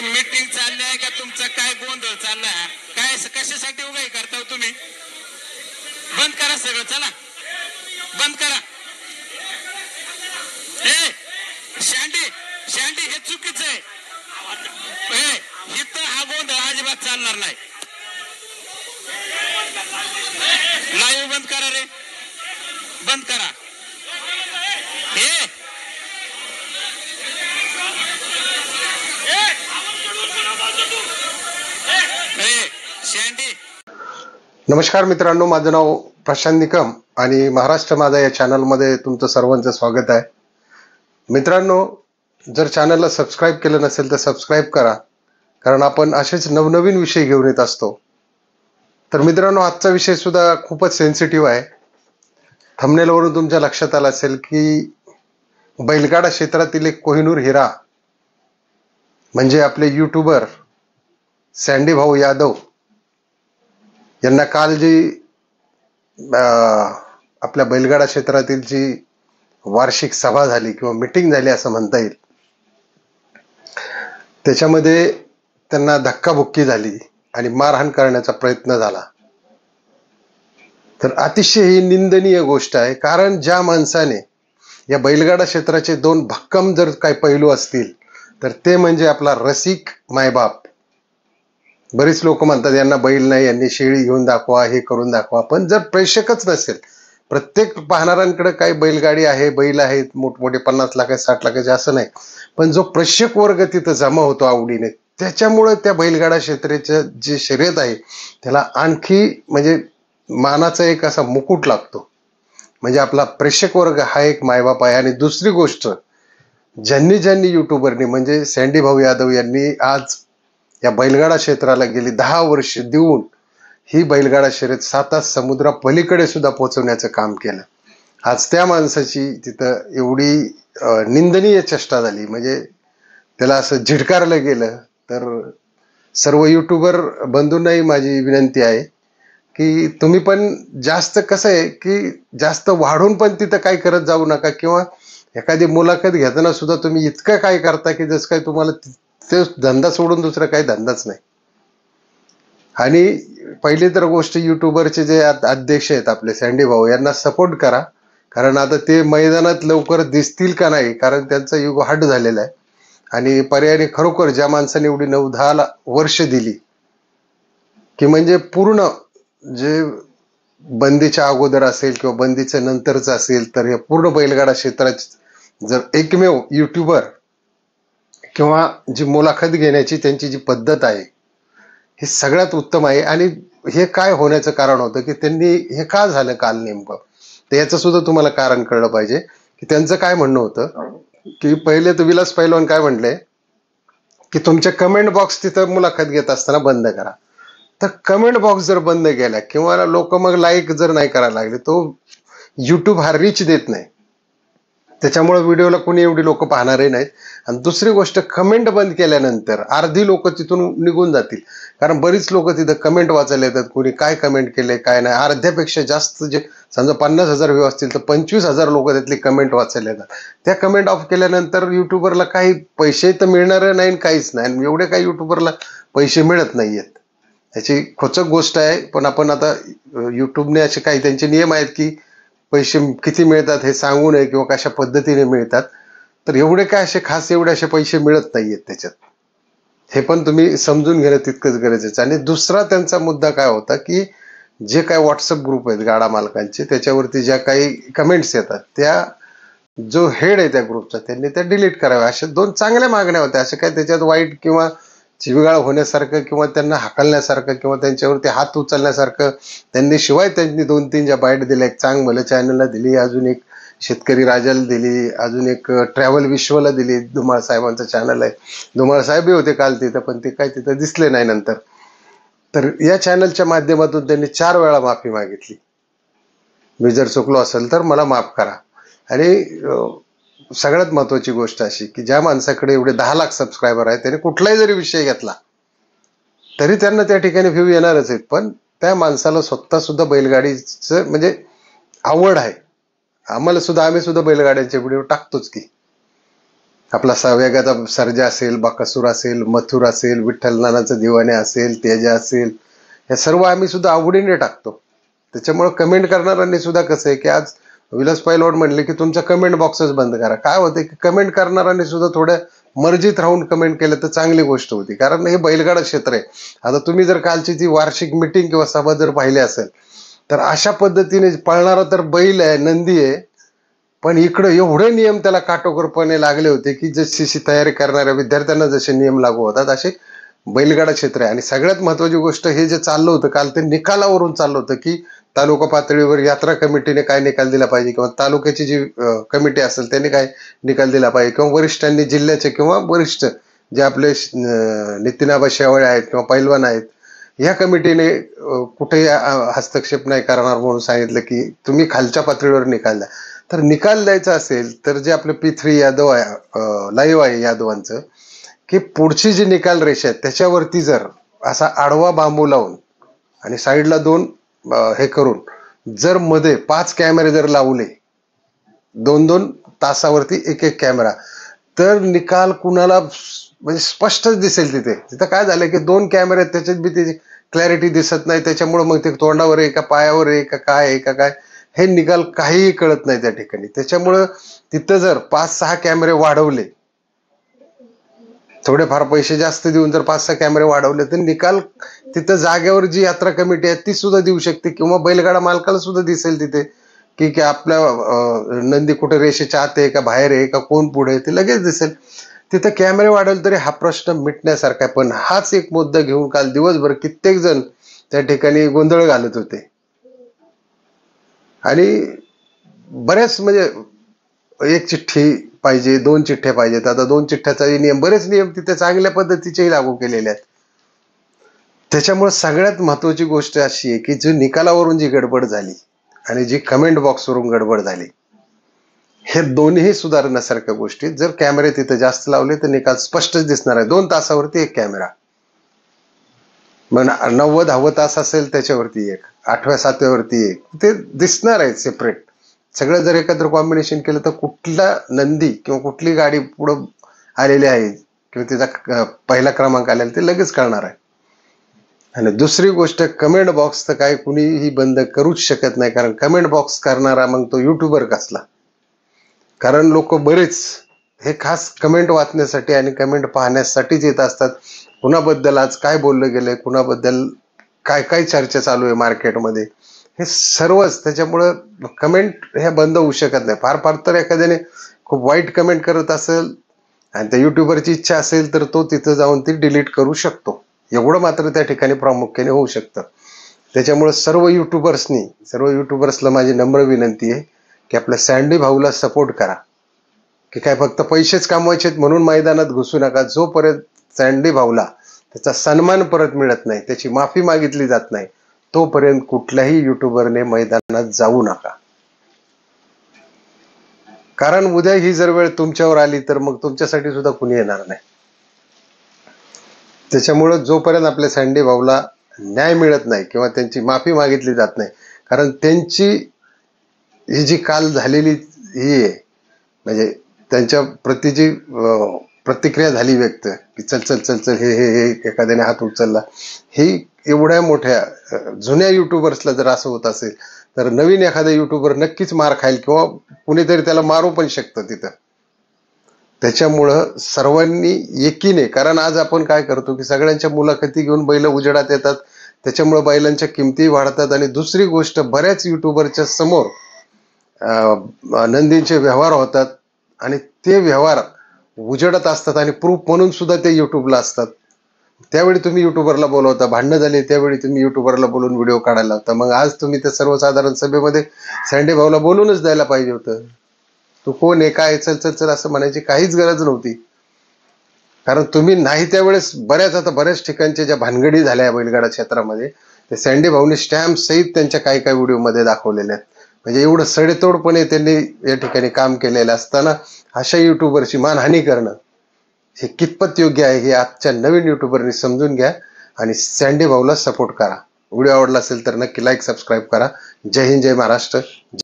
तुमची मीटिंग चालली आहे का तुमचा काय गोंधळ चाललाय? काय कशासाठी उगाई करता तुम्ही? बंद करा सगळं, चला बंद करा. शांडी शांडी हे चुकीचं आहे. इथं हा गोंधळ अजिबात चालणार नाही. लाईव्ह बंद करा रे, बंद करा. नमस्कार मित्रांनो, माझं नाव प्रशांत निकम आणि महाराष्ट्र माझा या चॅनलमध्ये तुमचं सर्वांचं स्वागत आहे. मित्रांनो, जर चॅनलला सबस्क्राईब केलं नसेल तर सबस्क्राईब करा, कारण आपण असेच नवनवीन विषय घेऊन येत असतो. तर मित्रांनो, आजचा विषय सुद्धा खूपच सेन्सिटिव्ह आहे. थंबनेलवरून तुमच्या लक्षात आलं असेल की बैलगाडा क्षेत्रातील एक कोहिनूर हिरा म्हणजे आपले यूट्यूबर सँडी भाऊ यादव यांना काल जी आपल्या बैलगाडा क्षेत्रातील जी वार्षिक सभा झाली किंवा मीटिंग झाली असं म्हणता येईल, त्याच्यामध्ये त्यांना धक्काबुक्की झाली आणि मारहाण करण्याचा प्रयत्न झाला. तर अतिशय ही निंदनीय गोष्ट आहे. कारण ज्या माणसाने या बैलगाडा क्षेत्राचे दोन भक्कम जर काही पैलू असतील तर ते म्हणजे आपला रसिक मायबाप. बरीच लोक म्हणतात यांना बैल नाही, यांनी शेळी घेऊन दाखवा, हे करून दाखवा. पण जर प्रेक्षकच नसेल, प्रत्येक पाहणाऱ्यांकडे काही बैलगाडी आहे, बैल आहेत, मोठमोठे 50 लाख 60 लाखाचे असं नाही, पण जो प्रेक्षक वर्ग तिथं जमा होतो आवडीने, त्याच्यामुळे त्या बैलगाडा क्षेत्राचं जे शर्यत आहे त्याला आणखी म्हणजे मानाचा एक असा मुकुट लागतो. म्हणजे आपला प्रेक्षक वर्ग हा एक मायबाप आहे. आणि दुसरी गोष्ट, ज्यांनी युट्यूबरनी म्हणजे सँडी भाऊ यादव यांनी आज या बैलगाडा क्षेत्राला गेली 10 वर्ष देऊन ही बैलगाडा शर्यत 7 समुद्रा पलीकडे सुद्धा पोहोचवण्याचं काम केलं. आज त्या माणसाची तिथं एवढी निंदनीय चेष्टा झाली, म्हणजे त्याला असं झिडकारलं गेलं. तर सर्व युट्यूबर बंधूंनाही माझी विनंती आहे की तुम्ही पण जास्त कसं आहे की जास्त वाढून पण तिथं काय करत जाऊ नका, किंवा एखादी मुलाखत घेताना सुद्धा तुम्ही इतकं काय करता की जसं काय तुम्हाला ते धंदा सोडून दुसरा काही धंदाच नाही. आणि पहिली तर गोष्ट, युट्यूबरचे जे अध्यक्ष आहेत आपले सँडी भाऊ यांना सपोर्ट करा, कारण आता ते मैदानात लवकर दिसतील का नाही, कारण त्यांचा युग हाट झालेला आहे. आणि पर्यायाने खरोखर ज्या माणसाने एवढी 9-10 वर्ष दिली की म्हणजे पूर्ण जे बंदीच्या अगोदर असेल किंवा बंदीच्या नंतरचं असेल, तर हे पूर्ण बैलगाडा क्षेत्रात जर एकमेव युट्यूबर किंवा जी मुलाखत घेण्याची त्यांची जी पद्धत आहे हे सगळ्यात उत्तम आहे. आणि हे काय होण्याचं कारण होतं की त्यांनी हे का झालं काल नेमकं, तर याचं सुद्धा तुम्हाला कारण कळलं पाहिजे. की त्यांचं काय म्हणणं होतं की पहिले तर विलास पैलवान काय म्हणले की तुमच्या कमेंट बॉक्स तिथं मुलाखत घेत असताना बंद करा. तर कमेंट बॉक्स जर बंद केला किंवा लोक मग लाईक जर नाही करायला लागले, तो यूट्यूब हा रीच देत नाही, त्याच्यामुळे व्हिडिओला कोणी एवढी लोक पाहणारही नाहीत. आणि दुसरी गोष्ट, कमेंट बंद केल्यानंतर अर्धी लोक तिथून निघून जातील, कारण बरीच लोक तिथं कमेंट वाचायला येतात, कोणी काय कमेंट केले काय नाही. अर्ध्यापेक्षा जास्त, जे समजा 50,000 व्ह्यू असतील तर 25,000 लोक त्यातली कमेंट वाचायला येतात. त्या कमेंट ऑफ केल्यानंतर युट्यूबरला काही पैसे तर मिळणार नाही, काहीच नाही. आणि एवढे काही युट्यूबरला पैसे मिळत नाहीयेत, याची खोचक गोष्ट आहे. पण आपण आता युट्यूबने असे काही त्यांचे नियम आहेत की पैसे किती मिळतात हे सांगू नये किंवा कशा पद्धतीने मिळतात. तर एवढे काय असे खास एवढे असे पैसे मिळत नाहीयेत त्याच्यात, हे पण तुम्ही समजून घेणं तितकंच गरजेचं. आणि दुसरा त्यांचा मुद्दा काय होता की जे काही व्हॉट्सअप ग्रुप आहेत गाडा मालकांचे, त्याच्यावरती ज्या काही कमेंट्स येतात, त्या जो हेड आहे त्या ग्रुपचा त्यांनी त्या डिलीट कराव्या, अशा 2 चांगल्या मागण्या होत्या. असे काय त्याच्यात वाईट किंवा चिवगाळ होण्यासारखं किंवा त्यांना हाकलण्यासारखं किंवा त्यांच्यावरती हात उचलण्यासारखं त्यांनी, शिवाय त्यांनी 2-3 ज्या बाईट दिल्या, एक चांग भलं चॅनलला दिली, अजून एक शेतकरी राजाला दिली, अजून एक ट्रॅव्हल विश्वला दिली. धुमाळ साहेबांचं चॅनल आहे, धुमाळ साहेबही होते काल तिथं, पण ते काय तिथं दिसले नाही नंतर. तर या चॅनलच्या माध्यमातून त्यांनी 4 वेळा माफी मागितली. मी जर चुकलो असेल तर मला माफ करा. आणि सगळ्यात महत्वाची गोष्ट अशी की ज्या माणसाकडे एवढे 10 लाख सबस्क्रायबर आहेत, त्याने कुठलाही जरी विषय घेतला तरी त्यांना त्या ठिकाणी व्ह्यू येणारच आहेत. पण त्या माणसाला स्वतः सुद्धा बैलगाडीचं म्हणजे आवड आहे. आम्ही सुद्धा बैलगाड्यांचे व्हिडिओ टाकतोच की. आपला सव्यागाचा सर्जा असेल, बकासूर असेल, मथुर असेल, विठ्ठल नानाचं दिवाने असेल, तेजा असेल, हे सर्व आम्ही सुद्धा आवडीने टाकतो. त्याच्यामुळे कमेंट करणाऱ्यांनी सुद्धा कसं आहे की आज विलास पैलवान म्हणले की तुमचा कमेंट बॉक्सच बंद करा. काय होते की कमेंट करणाऱ्यांनी सुद्धा थोड्या मर्जीत राहून कमेंट केलं तर चांगली गोष्ट होती. कारण हे बैलगाडा क्षेत्र आहे. आता तुम्ही जर कालची ती वार्षिक मिटिंग किंवा सभा जर पाहिली असेल तर अशा पद्धतीने पळणारा तर बैल आहे, नंदी आहे, पण इकडं एवढे नियम त्याला काटेकोरपणे लागले होते की जशी तयारी करणाऱ्या विद्यार्थ्यांना जसे नियम लागू होतात असे बैलगाडा क्षेत्र आहे. आणि सगळ्यात महत्वाची गोष्ट हे जे चाललं होतं काल ते निकालावरून चाललं होतं की तालुका पातळीवर यात्रा कमिटीने काय निकाल दिला पाहिजे किंवा तालुक्याची जी कमिटी असेल त्यांनी काय निकाल दिला पाहिजे किंवा वरिष्ठांनी जिल्ह्याचे किंवा वरिष्ठ जे आपले नितीनाबा शेवाळे आहेत किंवा पैलवान आहेत या कमिटीने कुठेही हस्तक्षेप नाही करणार म्हणून सांगितलं की तुम्ही खालच्या पातळीवर निकाल द्या. तर निकाल द्यायचा असेल तर जे आपले P3 यादव आहे, लाईव्ह आहे यादवांचं, की पुढची जी निकाल रेषा आहे त्याच्यावरती जर असा आडवा बांबू लावून आणि साईडला 2 हे करून जर मध्ये 5 कॅमेरे जर लावले 2-2 तासावरती एक कॅमेरा तर निकाल कुणाला म्हणजे स्पष्टच दिसेल. तिथं काय झालं की 2 कॅमेरे त्याच्यात बी त्याची क्लॅरिटी दिसत नाही. त्याच्यामुळे मग ते तोंडावर आहे का पायावर आहे का काय आहे का काय हे निकाल काहीही कळत नाही त्या ठिकाणी. त्याच्यामुळं तिथं जर 5-6 कॅमेरे वाढवले, थोडेफार पैसे जास्त देऊन जर 5-6 कॅमेरे वाढवले तर निकाल तिथं जागेवर जी यात्रा कमिटी आहे ती सुद्धा देऊ शकते किंवा बैलगाडा मालकाला सुद्धा दिसेल तिथे की आपल्या नंदी कुठे रेषेच्या आत आहे का बाहेर आहे का कोण पुढे आहे ते लगेच दिसेल. तिथं कॅमेरे वाढवले तरी हा प्रश्न मिटण्यासारखा आहे. पण हाच एक मुद्दा घेऊन काल दिवसभर कित्येक जण त्या ठिकाणी गोंधळ घालत होते आणि बऱ्याच म्हणजे एक चिठ्ठी पाहिजे, 2 चिठ्ठ्या पाहिजेत. आता 2 चिठ्ठ्याचा नियम, बरेच नियम तिथे चांगल्या पद्धतीचेही लागू केलेले आहेत. त्याच्यामुळे सगळ्यात महत्वाची गोष्ट अशी आहे की जी निकालावरून जी गडबड झाली आणि जी कमेंट बॉक्सवरून गडबड झाली हे दोन्ही सुधारण्यासारख्या गोष्टी. जर कॅमेरे तिथे जास्त लावले तर निकाल स्पष्टच दिसणार आहे. 2 तासावरती 1 कॅमेरा, मग 90 तास असेल त्याच्यावरती 1, 8व्या 7व्यावरती 1, ते दिसणार आहे सेपरेट. सगळं जर एकत्र कॉम्बिनेशन केलं तर कुठला नंदी किंवा कुठली गाडी पुढं आलेली आहे किंवा तिचा पहिला क्रमांक आलेला ते लगेच कळणार आहे. आणि दुसरी गोष्ट कमेंट बॉक्स तर काय कुणीही बंद करूच शकत नाही. कारण कमेंट बॉक्स करणारा मग तो युट्यूबर कसला. कारण लोक बरेच हे खास कमेंट वाचण्यासाठी आणि कमेंट पाहण्यासाठीच येत असतात. कुणाबद्दल आज काय बोललं गेलंय, कुणाबद्दल काय काय चर्चा चालू आहे मार्केटमध्ये, हे सर्वच. त्याच्यामुळं कमेंट हे बंद होऊ शकत नाही. फार फार तर एखाद्याने खूप वाईट कमेंट करत असेल आणि त्या युट्यूबरची इच्छा असेल तर तो तिथं जाऊन ती डिलीट करू शकतो. एवढं मात्र त्या ठिकाणी प्रामुख्याने होऊ शकतं. त्याच्यामुळे सर्व युट्यूबर्सला माझी नम्र विनंती आहे की आपल्या सँडी भाऊला सपोर्ट करा. की काय फक्त पैसेच कमवायचेत म्हणून मैदानात घुसू नका. जोपर्यंत सँडी भाऊला त्याचा सन्मान परत मिळत नाही, त्याची माफी मागितली जात नाही, तोपर्यंत कुठल्याही युट्यूबरने मैदानात जाऊ नका. कारण उद्या ही जर वेळ तुमच्यावर आली तर मग तुमच्यासाठी सुद्धा कुणी येणार नाही. त्याच्यामुळं जोपर्यंत आपल्या सँडी भाऊला न्याय मिळत नाही किंवा त्यांची माफी मागितली जात नाही, कारण त्यांची ही जी काल झालेली ही आहे म्हणजे त्यांच्या प्रती जी प्रतिक्रिया झाली व्यक्त की चल चल चल चल हे हे हे एखाद्याने हात उचलला, ही एवढ्या मोठ्या जुन्या युट्यूबर्सला जर असं होत असेल तर नवीन एखादा युट्यूबर नक्कीच मार खाईल किंवा कुणीतरी त्याला मारू पण शकतं तिथं. त्याच्यामुळं सर्वांनी एकीने, कारण आज आपण काय करतो की सगळ्यांच्या मुलाखती घेऊन बैल उजेडात येतात, त्याच्यामुळे बैलांच्या किमती वाढतात. आणि दुसरी गोष्ट, बऱ्याच युट्यूबरच्या समोर नंदींचे व्यवहार होतात आणि ते व्यवहार उजेडत असतात आणि प्रूफ म्हणून सुद्धा ते युट्यूबला असतात. त्यावेळी तुम्ही युट्यूबरला बोलवता, भांडणं झाली त्यावेळी तुम्ही युट्यूबरला बोलून व्हिडिओ काढायला होता. मग आज तुम्ही त्या सर्वसाधारण सभेमध्ये सँडी भाऊला बोलूनच द्यायला पाहिजे होतं. तू कोण आहे, काय, चल चल चल असं म्हणायची काहीच गरज नव्हती. कारण तुम्ही नाही त्यावेळेस बऱ्याच ठिकाणच्या ज्या भानगडी झाल्या बैलगाडा क्षेत्रामध्ये ते सँडी भाऊने स्टॅम्प सहित त्यांच्या काही काही व्हिडिओमध्ये दाखवलेल्या आहेत. म्हणजे एवढं सडेतोडपणे त्यांनी या ठिकाणी काम केलेलं असताना अशा युट्यूबरची मानहानी करणं हे कितपत योग्य आहे हे आजच्या नवीन युट्यूबरनी समजून घ्या आणि सँडी भाऊला सपोर्ट करा. व्हिडिओ आवडला असेल तर नक्की लाईक सबस्क्राईब करा. जय हिंद, जय महाराष्ट्र.